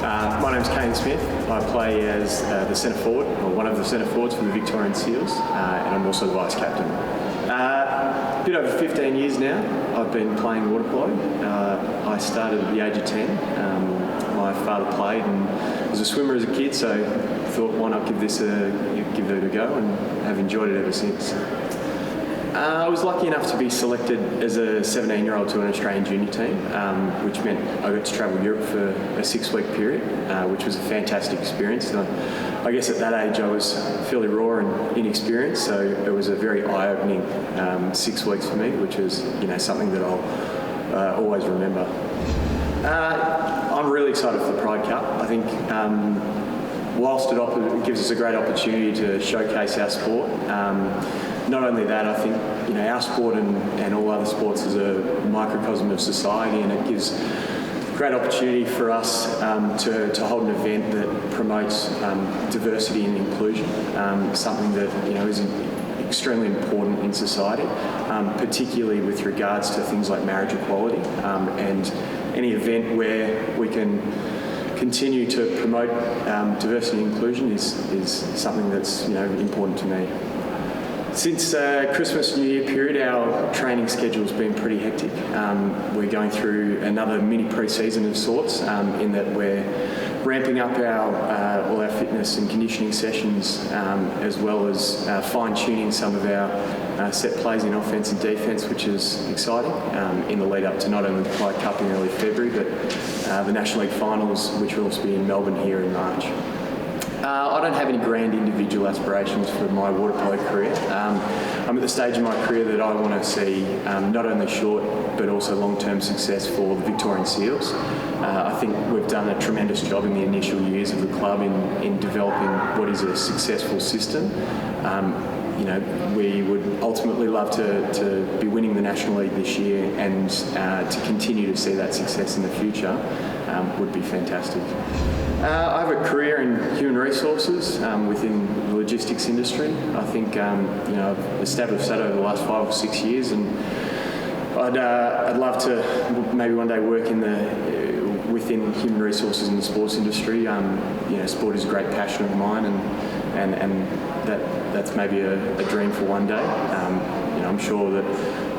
My name's Kane Smith. I play as the centre forward, or one of the centre forwards for the Victorian Seals, and I'm also the vice captain. A bit over 15 years now, I've been playing water polo. I started at the age of 10. My father played and was a swimmer as a kid, so I thought, why not give it a go, and have enjoyed it ever since. I was lucky enough to be selected as a 17-year-old to an Australian junior team, which meant I got to travel Europe for a 6-week period, which was a fantastic experience. And I guess at that age I was fairly raw and inexperienced, so it was a very eye-opening 6 weeks for me, which was something that I'll always remember. I'm really excited for the Pride Cup. I think whilst it gives us a great opportunity to showcase our sport, not only that, I think our sport and all other sports is a microcosm of society, and it gives great opportunity for us to hold an event that promotes diversity and inclusion, something that is extremely important in society, particularly with regards to things like marriage equality, and any event where we can continue to promote diversity and inclusion is something that's important to me. Since Christmas New Year period, our training schedule's been pretty hectic. We're going through another mini pre-season of sorts, in that we're ramping up all our fitness and conditioning sessions, as well as fine-tuning some of our set plays in offence and defence, which is exciting, in the lead up to not only the Pride Cup in early February, but the National League Finals, which will also be in Melbourne here in March. I don't have any grand individual aspirations for my water polo career. I'm at the stage in my career that I want to see not only short but also long-term success for the Victorian Seals. I think we've done a tremendous job in the initial years of the club in developing what is a successful system. We would ultimately love to be winning the National League this year, and to continue to see that success in the future would be fantastic. I have a career in human resources within the logistics industry. I think I've established that over the last 5 or 6 years, and I'd love to maybe one day work within human resources in the sports industry. Sport is a great passion of mine, and that's maybe a dream for one day. I'm sure that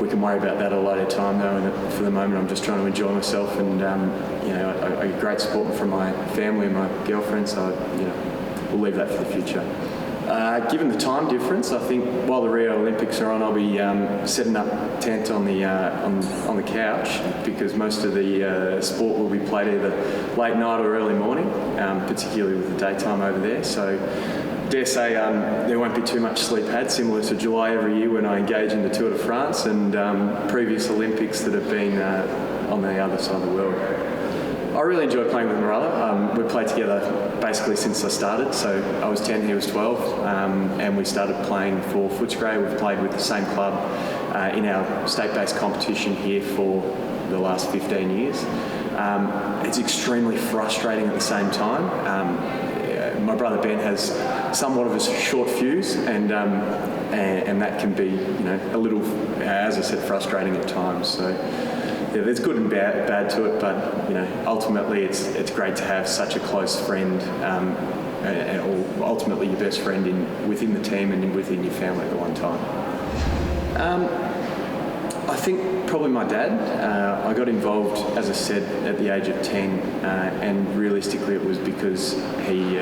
we can worry about that at a later time, though, and for the moment I'm just trying to enjoy myself, and I get great support from my family and my girlfriend, so we'll leave that for the future. Given the time difference, I think while the Rio Olympics are on, I'll be setting up tent on the couch, because most of the sport will be played either late night or early morning, particularly with the daytime over there. So I dare say there won't be too much sleep had, similar to July every year when I engage in the Tour de France and previous Olympics that have been on the other side of the world. I really enjoy playing with my brother. We played together basically since I started. So I was 10, he was 12, and we started playing for Footscray. We've played with the same club in our state-based competition here for the last 15 years. It's extremely frustrating at the same time. My brother Ben has somewhat of a short fuse, and that can be, a little, as I said, frustrating at times. So yeah, there's good and bad to it, but ultimately it's great to have such a close friend, or ultimately your best friend within the team and within your family at the one time. I think probably my dad. I got involved, as I said, at the age of 10, and realistically it was because he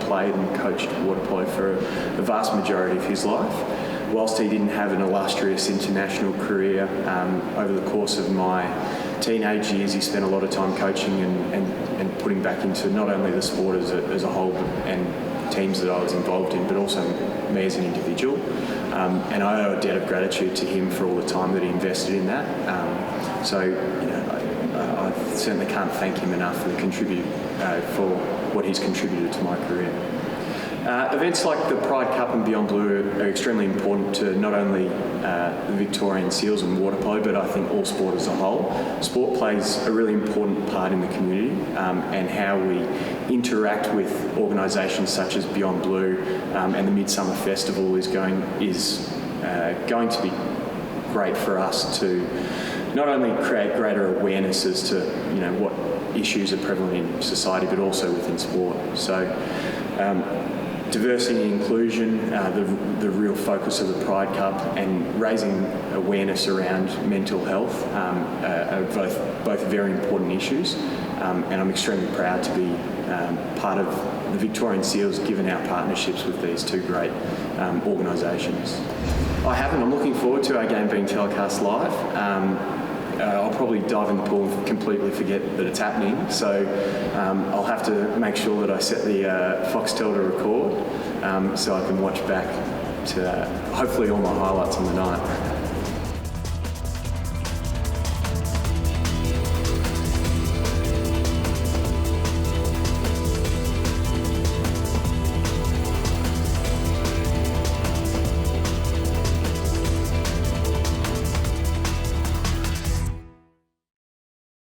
played and coached water polo for a vast majority of his life. Whilst he didn't have an illustrious international career, over the course of my teenage years he spent a lot of time coaching and putting back into not only the sport as a whole and teams that I was involved in, but also me as an individual. And I owe a debt of gratitude to him for all the time that he invested in that. I certainly can't thank him enough for what he's contributed to my career. Events like the Pride Cup and Beyondblue are extremely important to not only the Victorian Seals and water polo, but I think all sport as a whole. Sport plays a really important part in the community, and how we interact with organisations such as Beyondblue and the Midsumma Festival is going to be great for us to not only create greater awareness as to what issues are prevalent in society, but also within sport. So diversity and inclusion, the real focus of the Pride Cup, and raising awareness around mental health are both very important issues. And I'm extremely proud to be part of the Victorian Seals, given our partnerships with these two great organisations. I haven't. I'm looking forward to our game being telecast live. I'll probably dive in the pool and completely forget that it's happening, so I'll have to make sure that I set the Foxtel to record so I can watch back to hopefully all my highlights on the night.